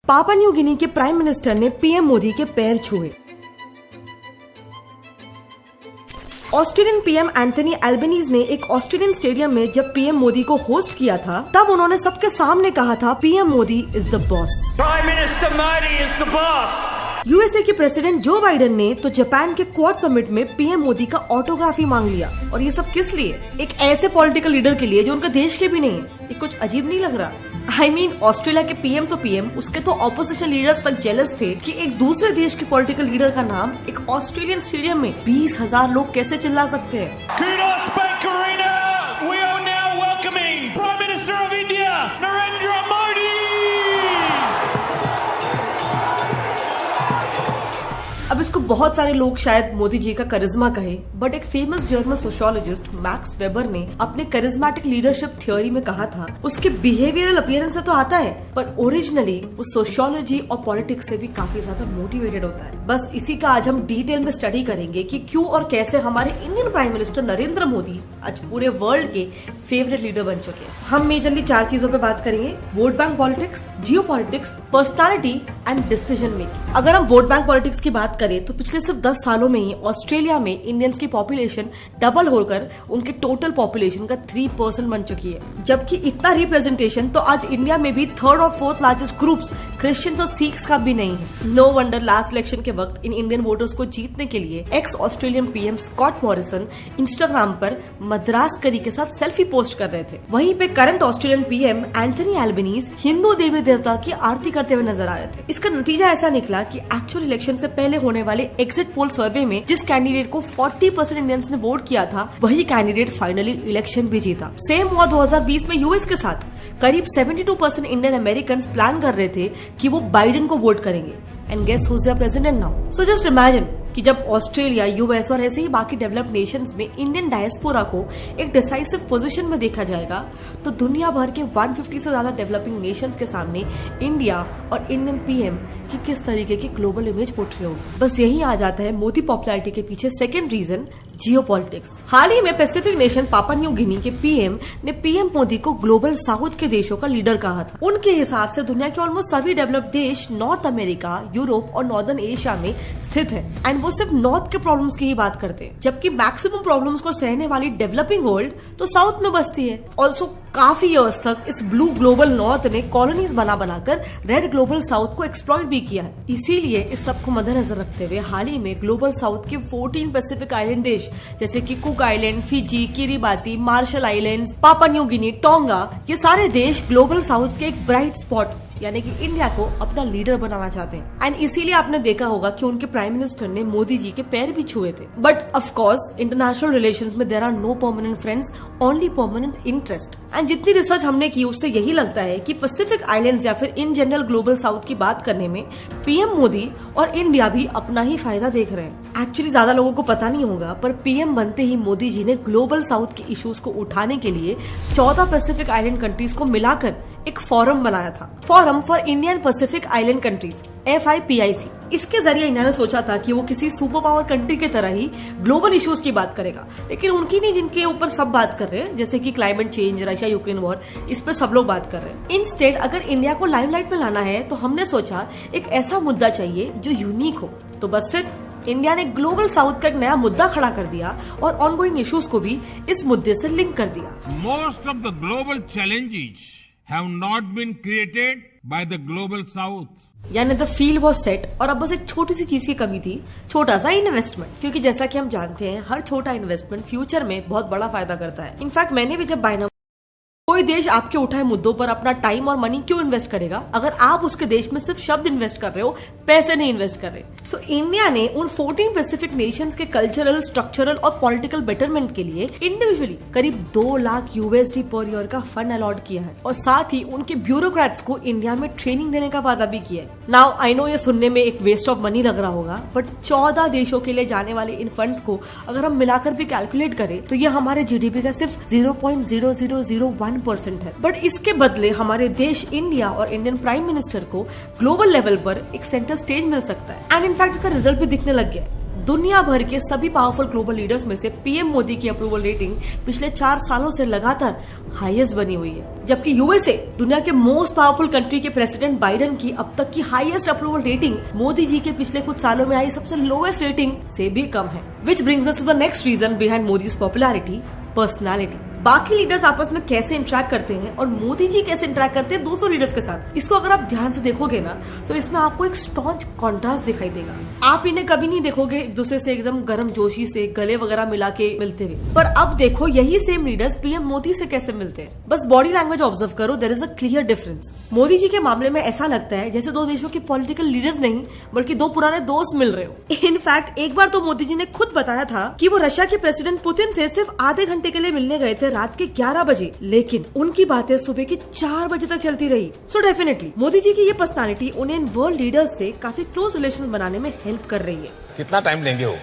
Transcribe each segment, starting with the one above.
पापा New Guinea के prime minister ने पीएम मोदी के पैर छुए। ऑस्ट्रेलियन पीएम एंथनी एल्बनीज ने एक ऑस्ट्रेलियन स्टेडियम में जब पीएम मोदी को होस्ट किया था, तब उन्होंने सबके सामने कहा था, PM Modi is the boss. Prime minister Modi is the boss. USA के प्रेसिडेंट जो बाइडेन ने तो जापान के क्वाड समिट में पीएम मोदी का ऑटोग्राफी मांग लिया। और ये सब किस लिए? एक ऐसे पॉलिटिकल लीडर के लिए जो उनका देश के भी नहीं है। ये कुछ अजीब नहीं लग रहा? I mean, ऑस्ट्रेलिया के पीएम तो पीएम, उसके तो ऑपोजिशन लीडर्स तक जेलस थे कि एक दूसरे देश के पॉलिटिकल लीडर का नाम एक ऑस्ट्रेलियन स्टेडियम में 20,000 लोग कैसे चिल्ला सकते हैं। Kudos Bank Arena. We are now welcoming Prime Minister of India, Narendra Modi. अब इसको बहुत सारे लोग शायद मोदी जी का करिश्मा कहे, बट एक famous German sociologist max weber ने अपने करिश्मेटिक लीडरशिप थ्योरी में कहा था, उसके बिहेवियरल अपीयरेंस से तो आता है, पर ओरिजिनली वो सोशियोलॉजी और पॉलिटिक्स से भी काफी ज्यादा मोटिवेटेड होता है। बस इसी का आज हम डिटेल में स्टडी करेंगे कि क्यों और कैसे हमारे Indian prime minister Narendra Modi आज पूरे वर्ल्ड के फेवरेट लीडर बन चुके हैं। हम मेजरली 4 चीजों पे बात करेंगे: vote bank politics, Jio politics, personality and decision making. अगर हम वोट बैंक पॉलिटिक्स की बात करें तो पिछले सिर्फ 10 सालों में ही ऑस्ट्रेलिया में इंडियंस की पॉपुलेशन डबल होकर उनके टोटल पॉपुलेशन का 3% बन चुकी है। जबकि इतना रिप्रेजेंटेशन तो आज इंडिया में भी 3rd और 4th लार्जेस्ट ग्रुप्स क्रिश्चियंस और सिख्स का भी नहीं है। नो वंडर लास्ट इलेक्शन के वक्त इन इंडियन वोटर्स को जीतने के लिए ex Australian PM Scott Morrison Instagram पर मद्रास करी के साथ सेल्फी पोस्ट कर रहे थे। वहीं पे current Australian PM Anthony Albanese Hindu देवी देवता की आरती करते हुए नजर आ रहे थे। इसका नतीजा ऐसा निकला कि एक्चुअल इलेक्शन से पहले होने वाले एग्जिट पोल सर्वे में जिस कैंडिडेट को 40% इंडियंस ने वोट किया था, वही कैंडिडेट फाइनली इलेक्शन भी जीता। सेम हुआ 2020 में यूएस के साथ। करीब 72% इंडियन अमेरिकन प्लान कर रहे थे कि वो बाइडेन को वोट करेंगे। And guess who is the president now? So just imagine कि जब ऑस्ट्रेलिया, यूएस और ऐसे ही बाकी डेवलप्ड नेशंस में इंडियन डायस्पोरा को एक डिसाइसिव पोजीशन में देखा जाएगा, तो दुनिया भर के 150 से ज्यादा डेवलपिंग नेशंस के सामने इंडिया और इंडियन पीएम की किस तरीके की ग्लोबल इमेज पोर्ट्रे होगी। बस यही आ जाता है मोदी पॉपुलैरिटी के पीछे सेकेंड रीजन, जियोपॉलिटिक्स। हाल ही में पैसिफिक नेशन पापा न्यू गिनी के पीएम ने पीएम मोदी को ग्लोबल साउथ के देशों का लीडर कहा था। उनके हिसाब से दुनिया के ऑलमोस्ट सभी डेवलप्ड देश नॉर्थ अमेरिका, यूरोप और नॉर्दर्न एशिया में स्थित है। एंड वो सिर्फ नॉर्थ के प्रॉब्लम्स की ही बात करते हैं, जबकि मैक्सिमम प्रॉब्लम्स को सहने वाली डेवलपिंग वर्ल्ड तो साउथ में बसती है। ऑल्सो काफी इयर्स तक इस ब्लू ग्लोबल नॉर्थ ने कॉलोनीज बनाकर रेड ग्लोबल साउथ को एक्सप्लॉइट भी किया है। इसीलिए इस सब को मद्देनजर रखते हुए हाल ही में ग्लोबल साउथ के 14 पैसिफिक आइलैंड देश जैसे कि cook island, Fiji, Kiribati, Marshall Islands, पापा न्यू गिनी, टोंगा, ये सारे देश ग्लोबल साउथ के एक ब्राइट स्पॉट यानी कि इंडिया को अपना लीडर बनाना चाहते हैं। एंड इसीलिए आपने देखा होगा कि उनके प्राइम मिनिस्टर ने मोदी जी के पैर भी छुए थे। But of course international relations में there are no permanent friends, only permanent interest. And जितनी रिसर्च हमने की उससे यही लगता है कि पैसिफिक आइलैंड्स या फिर इन जनरल ग्लोबल साउथ की बात करने में पीएम मोदी और इंडिया भी अपना ही फायदा देख रहे हैं। एक्चुअली ज्यादा लोगों को पता नहीं होगा, पर पीएम बनते ही मोदी जी ने ग्लोबल साउथ के इश्यूज को उठाने के लिए 14 पैसिफिक आइलैंड कंट्रीज को मिलाकर एक फोरम बनाया था, forum for Indian Pacific island countries, FIPIC। इसके जरिए इंडिया ने सोचा था कि वो किसी सुपर पावर कंट्री की तरह ही ग्लोबल इश्यूज की बात करेगा, लेकिन उनकी नहीं जिनके ऊपर सब बात कर रहे हैं, जैसे कि climate change, Russia Ukraine war, इस पे सब लोग बात कर रहे हैं। इंस्टेड अगर इंडिया को लाइमलाइट में लाना है तो हमने सोचा एक ऐसा मुद्दा चाहिए जो यूनिक हो। तो बस फिर इंडिया ने ग्लोबल साउथ का एक नया मुद्दा खड़ा कर दिया और ऑनगोइंग इश्यूज को भी इस मुद्दे से लिंक कर दिया। Most of the global challenges have not been created by the global south. यानी द फील्ड वॉज सेट और अब बस एक छोटी सी चीज की कमी थी, छोटा सा इन्वेस्टमेंट। क्योंकि जैसा कि हम जानते हैं हर छोटा इन्वेस्टमेंट फ्यूचर में बहुत बड़ा फायदा करता है। इनफैक्ट मैंने भी जब बायना कोई देश आपके उठाए मुद्दों पर अपना टाइम और मनी क्यों इन्वेस्ट करेगा अगर आप उसके देश में सिर्फ शब्द इन्वेस्ट कर रहे हो, पैसे नहीं इन्वेस्ट कर रहे। सो इंडिया ने उन 14 पैसिफिक नेशंस के कल्चरल, स्ट्रक्चरल और पॉलिटिकल बेटरमेंट के लिए इंडिविजुअली करीब 2 लाख USD पर ईयर का फंड अलॉट किया है और साथ ही उनके ब्यूरोक्रेट्स को इंडिया में ट्रेनिंग देने का वादा भी किया है। नाउ आई नो ये सुनने में एक वेस्ट ऑफ मनी लग रहा होगा, बट 14 देशों के लिए जाने वाले इन फंड्स को अगर हम मिलाकर भी कैलकुलेट करें तो ये हमारे GDP का सिर्फ 0.0001% है। बट इसके बदले हमारे देश इंडिया और इंडियन प्राइम मिनिस्टर को ग्लोबल लेवल पर एक सेंटर स्टेज मिल सकता है। एंड इनफैक्ट इसका रिजल्ट भी दिखने लग गया है। दुनिया भर के सभी पावरफुल ग्लोबल लीडर्स में से पीएम मोदी की अप्रूवल रेटिंग पिछले 4 सालों से लगातार हाईएस्ट बनी हुई है, जबकि यूएसए दुनिया के मोस्ट पावरफुल कंट्री के प्रेसिडेंट बाइडेन की अब तक की highest approval rating Modi ji के पिछले कुछ सालों में आई सबसे लोएस्ट रेटिंग से भी कम है। Which brings us to the next reason behind Modi's popularity, personality. बाकी लीडर्स आपस में कैसे इंटरेक्ट करते हैं और मोदी जी कैसे इंटरेक्ट करते हैं दूसरे लीडर्स के साथ, इसको अगर आप ध्यान से देखोगे ना तो इसमें आपको एक स्टॉन्च कॉन्ट्रास्ट दिखाई देगा। आप इन्हें कभी नहीं देखोगे एक दूसरे से एकदम गर्म जोशी से गले वगैरह मिला के मिलते हुए, पर अब देखो यही सेम लीडर्स पीएम मोदी से कैसे मिलते हैं। बस बॉडी लैंग्वेज ऑब्जर्व करो, there is a clear difference. Modi ji के मामले में ऐसा लगता है जैसे 2 देशों के पॉलिटिकल लीडर्स नहीं बल्कि 2 पुराने दोस्त मिल रहे हो। इनफैक्ट एक बार तो मोदी जी ने खुद बताया था कि वो रशिया के प्रेसिडेंट पुतिन से सिर्फ आधे घंटे के लिए मिलने गए थे रात के 11 बजे, लेकिन उनकी बातें सुबह के 4 बजे तक चलती रही। सो डेफिनेटली मोदी जी की ये पर्सनालिटी उन्हें वर्ल्ड लीडर्स से काफी क्लोज रिलेशन बनाने में हेल्प कर रही है। कितना टाइम लेंगे वो?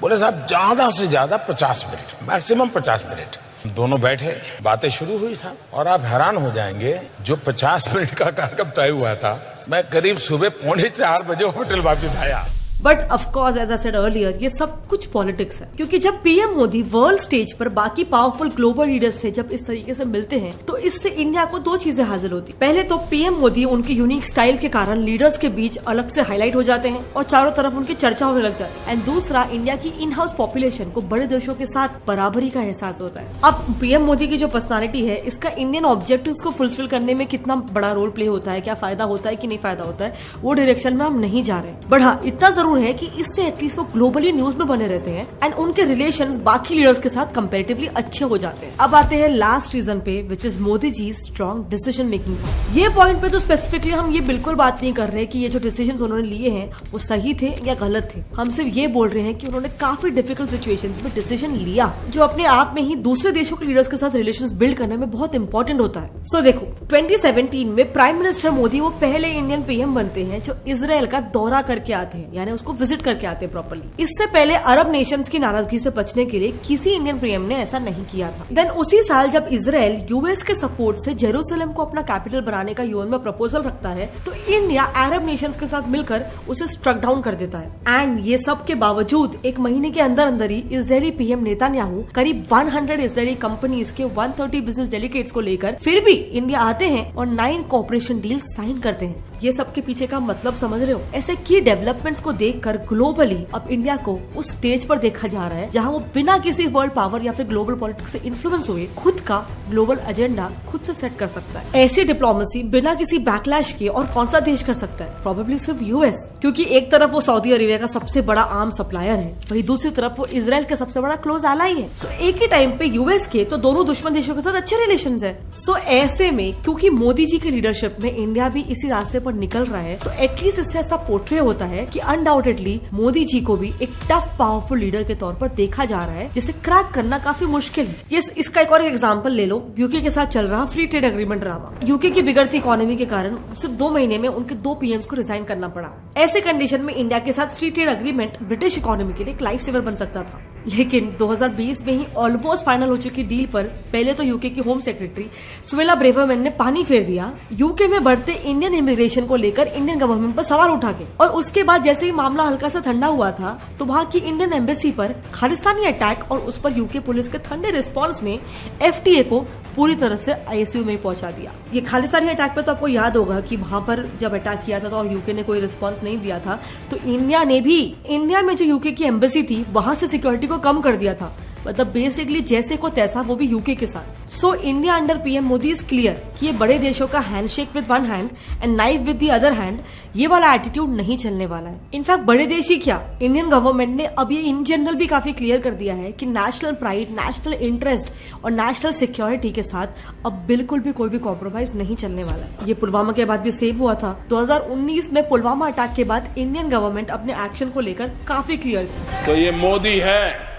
बोले साहब ज्यादा से ज्यादा 50 मिनट, मैक्सिमम 50 मिनट। दोनों बैठे, बातें शुरू हुई साहब, और आप हैरान हो जाएंगे जो 50 मिनट का कार्यक्रम तय हुआ था, मैं करीब सुबह 3:45 बजे होटल वापस आया। But of course as I said earlier, ये सब कुछ पॉलिटिक्स है, क्योंकि जब पीएम मोदी वर्ल्ड स्टेज पर बाकी पावरफुल ग्लोबल लीडर्स से जब इस तरीके से मिलते हैं तो इससे इंडिया को 2 चीजें हासिल होती। पहले तो पीएम मोदी उनके यूनिक स्टाइल के कारण लीडर्स के बीच अलग से हाईलाइट हो जाते हैं और चारों तरफ उनकी चर्चा होने लग जाती है। एंड दूसरा, इंडिया की इन हाउस पॉपुलेशन को बड़े देशों के साथ बराबरी का एहसास होता है। अब पीएम मोदी की जो पर्सनालिटी है, इसका इंडियन ऑब्जेक्टिव्स को फुलफिल करने में कितना बड़ा रोल प्ले होता है, क्या फायदा होता है कि नहीं फायदा होता है, वो डायरेक्शन में हम नहीं जा रहे। बट हाँ, इतना जरूर है कि इससे एटलीस्ट वो ग्लोबली न्यूज में बने रहते हैं एंड उनके रिलेशंस बाकी लीडर्स के साथ कंपैरेटिवली अच्छे हो जाते हैं। अब आते हैं लास्ट रीजन पे, which is Modi ji strong decision making. ये पॉइंट पे तो स्पेसिफिकली हम ये बिल्कुल बात नहीं कर रहे कि ये जो डिसीजंस उन्होंने लिए हैं वो सही थे या गलत थे। हम सिर्फ ये बोल रहे हैं कि उन्होंने काफी डिफिकल्ट सिचुएशंस में डिसीजन लिया, जो अपने आप में ही दूसरे देशों के लीडर्स के साथ रिलेशंस बिल्ड करने में बहुत इंपॉर्टेंट होता है। सो देखो, 2017 में प्राइम मिनिस्टर मोदी वो पहले इंडियन पीएम बनते हैं जो इजराइल का दौरा करके आते हैं, यानी उसको विजिट करके आते हैं प्रॉपर्ली। इससे पहले अरब नेशंस की नाराजगी से बचने के लिए किसी इंडियन पीएम ने ऐसा नहीं किया था। देन उसी साल जब इजराइल यूएस के सपोर्ट से जेरूसलम को अपना कैपिटल बनाने का यूएन में प्रपोजल रखता है तो इंडिया अरब नेशंस के साथ मिलकर उसे स्ट्रक डाउन कर देता है। एंड ये सब के बावजूद 1 महीने के अंदर अंदर ही इजरायली पीएम नेतान्याहू करीब 100 इजरायली कंपनीज के 130 बिजनेस डेलीगेट्स को लेकर फिर भी इंडिया आते हैं और 9 कोऑपरेशन डील साइन करते हैं। ये सब के पीछे का मतलब समझ रहे हो? ऐसे की डेवलपमेंट्स को देखकर ग्लोबली अब इंडिया को उस स्टेज पर देखा जा रहा है जहां वो बिना किसी वर्ल्ड पावर या फिर ग्लोबल पॉलिटिक्स से इन्फ्लुएंस हुए खुद का ग्लोबल एजेंडा खुद से सेट कर सकता है। ऐसी डिप्लोमेसी बिना किसी बैकलैश के और कौन सा देश कर सकता है? प्रोबेबली सिर्फ यूएस, क्योंकि एक तरफ वो सऊदी अरेबिया का सबसे बड़ा आर्म सप्लायर है, वही दूसरी तरफ वो इजराइल का सबसे बड़ा क्लोज एलाई है। सो एक ही टाइम पे यूएस के तो दोनों दुश्मन देशों के साथ अच्छे रिलेशन है। सो ऐसे में क्योंकि मोदी जी की लीडरशिप में इंडिया भी इसी रास्ते पर निकल रहा है तो एटलीस्ट इससे ऐसा पोर्ट्रे होता है कि अनडाउटेडली मोदी जी को भी एक टफ पावरफुल लीडर के तौर पर देखा जा रहा है, जिसे क्रैक करना काफी मुश्किल है। ये इसका एक और एग्जांपल ले लो, यूके के साथ चल रहा free trade agreement drama. UK की बिगड़ती इकोनॉमी के कारण सिर्फ 2 महीने में उनके 2 पीएम्स को रिजाइन करना पड़ा। ऐसे कंडीशन में इंडिया के साथ free trade agreement British economy के लिए एक लाइफ सेवर बन सकता था, लेकिन 2020 में ही ऑलमोस्ट फाइनल हो चुकी डील पर पहले तो यूके की होम सेक्रेटरी सुवेला ब्रेवरमैन ने पानी फेर दिया यूके में बढ़ते इंडियन इमिग्रेशन को लेकर इंडियन गवर्नमेंट पर सवाल उठा के। और उसके बाद जैसे ही मामला हल्का सा ठंडा हुआ था तो वहां की इंडियन एम्बेसी पर खालिस्तानी अटैक और उस पर यूके पुलिस के ठंडे रिस्पांस ने एफटीए को पूरी तरह से आईसीयू में पहुंचा दिया। ये खालिस्तानी अटैक पे तो आपको याद होगा कि वहां पर जब अटैक किया था तो और यूके ने कोई रिस्पांस नहीं दिया था तो इंडिया ने भी इंडिया में जो यूके की एम्बेसी थी वहां से सिक्योरिटी को कम कर दिया था, मतलब बेसिकली जैसे को तैसा, वो भी यूके के साथ। So India under PM Modi is clear कि ये बड़े देशों का handshake with one hand and knife with the other hand, ये वाला एटीट्यूड नहीं चलने वाला है। इनफैक्ट बड़े देश ही क्या, इंडियन गवर्नमेंट ने अब ये इन जनरल भी काफी क्लियर कर दिया है कि नेशनल प्राइड, नेशनल इंटरेस्ट और नेशनल सिक्योरिटी के साथ अब बिल्कुल भी कोई भी कॉम्प्रोमाइज नहीं चलने वाला है। ये पुलवामा के बाद भी सेम हुआ था। 2019 में पुलवामा अटैक के बाद इंडियन गवर्नमेंट अपने एक्शन को लेकर काफी क्लियर थी। तो ये मोदी है,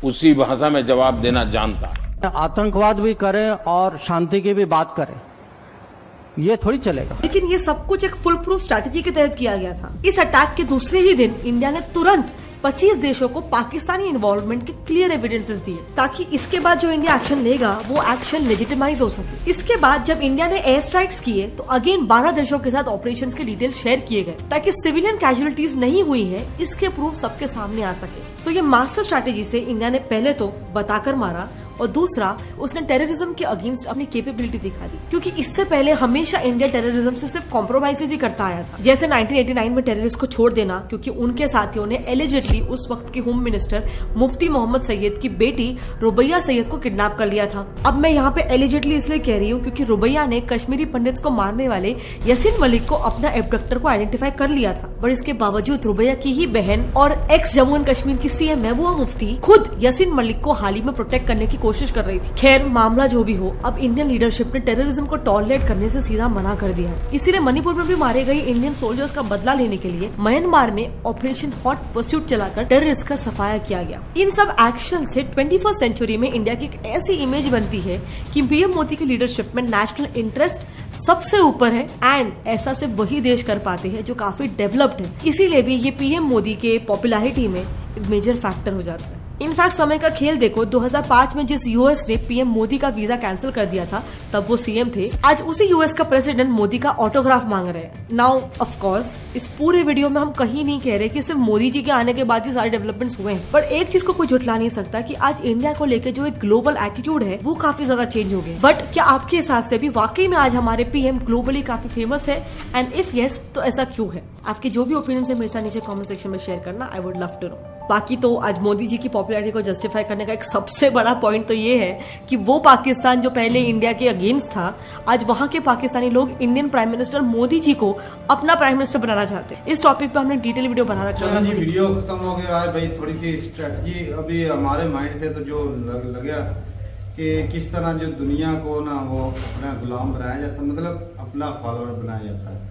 उसी भाषा में जवाब देना जानता। आतंकवाद भी करें और शांति की भी बात करें, ये थोड़ी चलेगा। लेकिन ये सब कुछ एक फुल प्रूफ स्ट्रैटेजी के तहत किया गया था। इस अटैक के दूसरे ही दिन इंडिया ने तुरंत 25 देशों को पाकिस्तानी इन्वॉल्वमेंट के क्लियर एविडेंसेस दिए, ताकि इसके बाद जो इंडिया एक्शन लेगा वो एक्शन लेजिटिमाइज हो सके। इसके बाद जब इंडिया ने एयर स्ट्राइक्स किए तो अगेन 12 देशों के साथ ऑपरेशंस के डिटेल्स शेयर किए गए, ताकि सिविलियन कैजुअलिटीज नहीं हुई है इसके प्रूफ सबके सामने आ सके। सो ये मास्टर स्ट्रैटेजी से इंडिया ने पहले तो बताकर मारा, और दूसरा उसने टेररिज्म के अगेंस्ट अपनी कैपेबिलिटी दिखा दी, क्योंकि इससे पहले हमेशा इंडिया टेररिज्म से सिर्फ कॉम्प्रोमाइज ही करता आया था। जैसे 1989 में टेररिस्ट को छोड़ देना क्योंकि उनके साथियों ने एलिजिडली उस वक्त के होम मिनिस्टर मुफ्ती मोहम्मद सैयद की बेटी रुबैया सैयद को किडनैप कर लिया था। अब मैं यहाँ पे एलिजिडली इसलिए कह रही हूँ क्योंकि रुबैया ने कश्मीरी पंडित्स को मारने वाले यासीन मलिक को अपना एब्डक्टर को आइडेंटिफाई कर लिया था, पर इसके बावजूद रुबैया की ही बहन और एक्स जम्मू एंड कश्मीर की सीएम महबूबा मुफ्ती खुद यासीन मलिक को हाल ही में प्रोटेक्ट करने की कोशिश कर रही थी। खैर, मामला जो भी हो, अब इंडियन लीडरशिप ने टेररिज्म को टॉलरेट करने से सीधा मना कर दिया है। इसीलिए मणिपुर में भी मारे गए इंडियन सोल्जर्स का बदला लेने के लिए म्यांमार में ऑपरेशन हॉट परस्यूट चलाकर टेररिस्ट का सफाया किया गया। इन सब एक्शन से 21st सेंचुरी में इंडिया की एक ऐसी इमेज बनती है कि पीएम मोदी की लीडरशिप में नेशनल इंटरेस्ट सबसे ऊपर है, एंड ऐसा सिर्फ वही देश कर पाते हैं जो काफी डेवलप्ड है। इसीलिए भी ये पीएम मोदी के पॉपुलैरिटी में एक मेजर फैक्टर हो जाता है। इनफैक्ट समय का खेल देखो, 2005 में जिस यूएस ने पीएम मोदी का वीजा कैंसिल कर दिया था, तब वो सीएम थे, आज उसी यूएस का प्रेसिडेंट मोदी का ऑटोग्राफ मांग रहे हैं। नाउ ऑफ कोर्स इस पूरे वीडियो में हम कहीं नहीं कह रहे कि सिर्फ मोदी जी के आने के बाद ही सारे डेवलपमेंट्स हुए हैं, पर एक चीज को कोई झुठला नहीं सकता कि आज इंडिया को लेकर जो एक ग्लोबल एटीट्यूड है वो काफी ज्यादा चेंज हो गया। बट क्या आपके हिसाब से भी वाकई में आज हमारे पीएम ग्लोबली काफी फेमस है, एंड इफ यस तो ऐसा क्यों है? आपके जो भी ओपिनियन है मेरे साथ नीचे कमेंट सेक्शन में शेयर करना, I would love to know. बाकी तो आज मोदी जी की पॉपुलैरिटी को जस्टिफाई करने का एक सबसे बड़ा पॉइंट तो ये है कि वो पाकिस्तान जो पहले इंडिया के अगेंस्ट था, आज वहां के पाकिस्तानी लोग Indian prime minister Modi ji को अपना प्राइम मिनिस्टर बनाना चाहते हैं। इस टॉपिक पे हमने डिटेल वीडियो बना रखा है। वीडियो खत्म हो गया है भाई, थोड़ी सी स्ट्रेटजी अभी हमारे माइंड से तो जो लगा कि किस तरह जो दुनिया को ना वो अपना गुलाम बनाया जाता है, मतलब अपना फॉलोअर बनाया जाता है।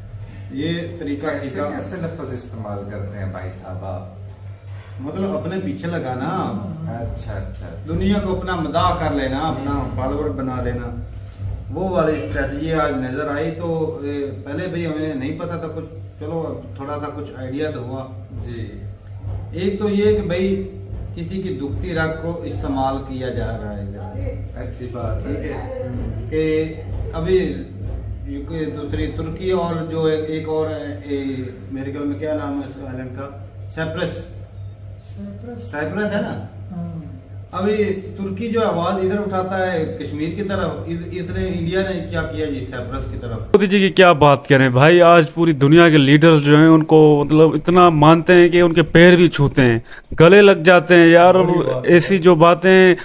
ये तरीका कैसे लफ्ज इस्तेमाल करते हैं भाई साहब आप? मतलब अपने पीछे लगाना, अच्छा अच्छा, दुनिया को अपना मदाह कर लेना, अपना फॉलोअर बना लेना, वो वाली स्ट्रेटजी आज नजर आई। तो पहले भी हमें नहीं पता था कुछ, चलो थोड़ा सा कुछ आइडिया तो हुआ जी। एक तो ये कि भाई किसी की दुखती रग को इस्तेमाल किया जा रहा है, ऐसी बात ठीक है कि अभी दूसरी तुर्की और जो एक और मेरे ख्याल में क्या नाम है उस आइलैंड का, साइप्रस है ना। अभी तुर्की जो आवाज इधर उठाता है कश्मीर की तरफ, इसने इंडिया ने क्या किया जी साइप्रस की तरफ। मोदी जी की क्या बात करें भाई, आज पूरी दुनिया के लीडर्स जो हैं उनको मतलब इतना मानते हैं कि उनके पैर भी छूते हैं, गले लग जाते हैं यार। ऐसी जो बातें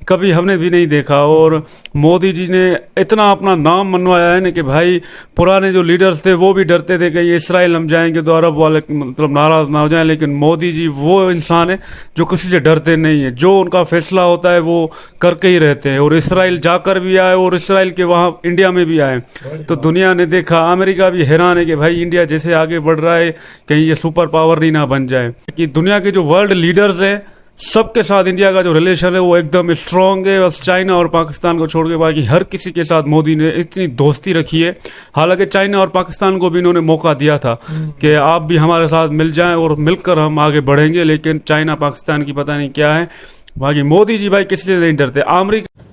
कभी हमने भी नहीं देखा, और मोदी जी ने इतना अपना नाम मनवाया है ना कि भाई पुराने जो लीडर्स थे वो भी डरते थे कि इसराइल हम जाएंगे तो अरब वाले मतलब नाराज ना हो जाएं, लेकिन मोदी जी वो इंसान है जो किसी से डरते नहीं है, जो उनका फैसला होता है वो करके ही रहते हैं। और इसराइल जाकर भी आए और इसराइल के वहां इंडिया में भी आए, तो दुनिया ने देखा, अमेरिका भी हैरान है कि भाई इंडिया जैसे आगे बढ़ रहा है कहीं ये सुपर पावर ही ना बन जाए। कि दुनिया के जो वर्ल्ड लीडर्स है सबके साथ इंडिया का जो रिलेशन है वो एकदम स्ट्रांग है। बस चाइना और पाकिस्तान को छोड़ के बाकी हर किसी के साथ मोदी ने इतनी दोस्ती रखी है। हालांकि चाइना और पाकिस्तान को भी इन्होंने मौका दिया था कि आप भी हमारे साथ मिल जाएं और मिलकर हम आगे बढ़ेंगे, लेकिन चाइना पाकिस्तान की पता नहीं क्या है। बाकी मोदी जी भाई किसी से नहीं डरते। अमेरिका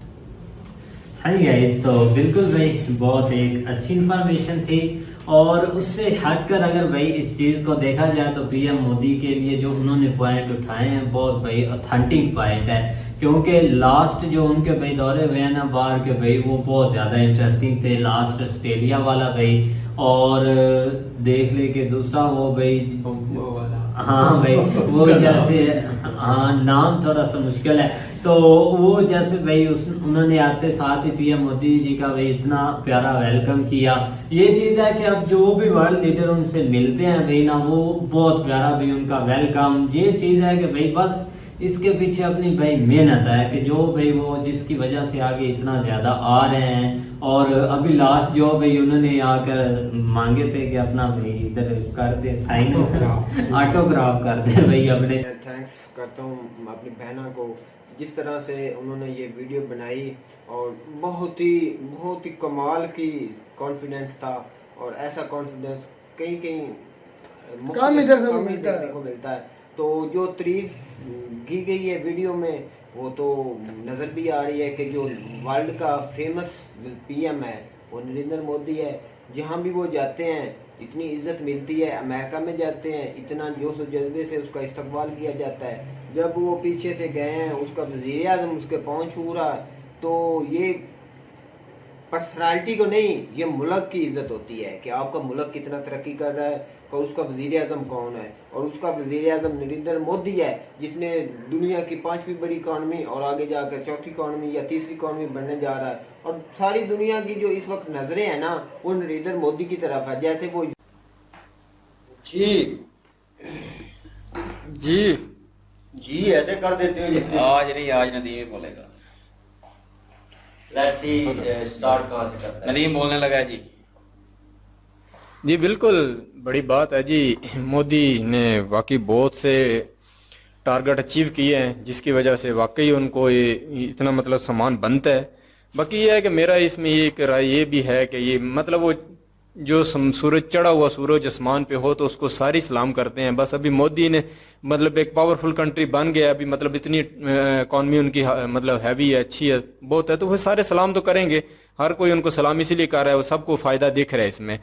हाँ गाइस, तो बिल्कुल भाई बहुत एक अच्छी इन्फॉर्मेशन थी, और उससे हटकर अगर भाई इस चीज को देखा जाए तो पीएम मोदी के लिए जो उन्होंने पॉइंट उठाए हैं बहुत भाई ऑथेंटिक पॉइंट है, क्योंकि लास्ट जो उनके भाई दौरे हुए हैं ना बाहर के भाई वो बहुत ज्यादा इंटरेस्टिंग थे। लास्ट ऑस्ट्रेलिया वाला भाई, और देख ले के दूसरा वो भाई हाँ भाई वो जैसे हाँ नाम थोड़ा सा मुश्किल है, तो वो जैसे भाई उन्होंने आते साथ ही पीएम मोदी जी का भाई इतना प्यारा वेलकम किया। ये चीज है कि अब जो भी वर्ल्ड लीडर उनसे मिलते हैं भाई ना वो बहुत प्यारा भाई उनका वेलकम। ये चीज है कि भाई बस इसके पीछे अपनी भाई मेहनत है कि जो भाई वो जिसकी वजह से आगे इतना ज्यादा आ रहे हैं। और अभी लास्ट जो भाई उन्होंने आकर मांगे थे कि अपना भाई इधर कर दे साइन ऑटोग्राफ कर दे भाई अपने। थैंक्स करता हूँ अपनी बहना को, जिस तरह से उन्होंने ये वीडियो बनाई और बहुत ही कमाल की कॉन्फिडेंस था, और ऐसा कॉन्फिडेंस कहीं कहीं देखने को मिलता है। तो जो तारीफ की गई है वीडियो में वो तो नज़र भी आ रही है कि जो वर्ल्ड का फेमस पीएम है वो नरेंद्र मोदी है। जहाँ भी वो जाते हैं इतनी इज्जत मिलती है। अमेरिका में जाते हैं इतना जोश और जज्बे से उसका इस्तकबाल किया जाता है। जब वो पीछे से गए हैं उसका वज़ीर आज़म उसके पाँव छू रहा है, तो ये पर्सनालिटी को नहीं, ये मुल्क की इज्जत होती है कि आपका मुल्क कितना तरक्की कर रहा है और उसका वज़ीर आज़म कौन है। और उसका वज़ीर आज़म नरेंद्र मोदी है जिसने दुनिया की 5वीं बड़ी इकॉनमी और आगे जाकर 4थी इकॉनमी या 3री इकॉनमी बनने जा रहा है। और सारी दुनिया की जो इस वक्त नजरें हैं ना वो नरेंद्र मोदी की तरफ है। जैसे वो जी ऐसे कर देते हो। आज नदीम बोलेगा। स्टार्ट कहाँ से करता है? नदीम बोलने लगा जी। जी बिल्कुल बड़ी बात है जी। मोदी ने वाकई बहुत से टारगेट अचीव किए हैं जिसकी वजह से वाकई उनको ये इतना मतलब सम्मान बनता है। बाकी ये है कि मेरा इसमें ये एक राय ये भी है कि ये मतलब वो जो सूरज चढ़ा हुआ सूरज आसमान पे हो तो उसको सारी सलाम करते हैं। बस अभी मोदी ने मतलब एक पावरफुल कंट्री बन गया, अभी मतलब इतनी इकॉनमी उनकी मतलब हैवी है, अच्छी है, बहुत है, तो वो सारे सलाम तो करेंगे। हर कोई उनको सलाम इसीलिए कर रहा है, वो सबको फायदा दिख रहा है इसमें,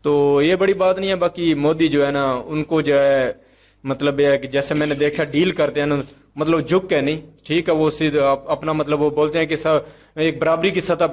तो ये बड़ी बात नहीं है। बाकी मोदी जो है ना उनको जो है मतलब यह है कि जैसे मैंने देखा डील करते हैं ना, मतलब झुक के नहीं, ठीक है, वो सीधे अपना मतलब वो बोलते हैं कि सब एक बराबरी की सतह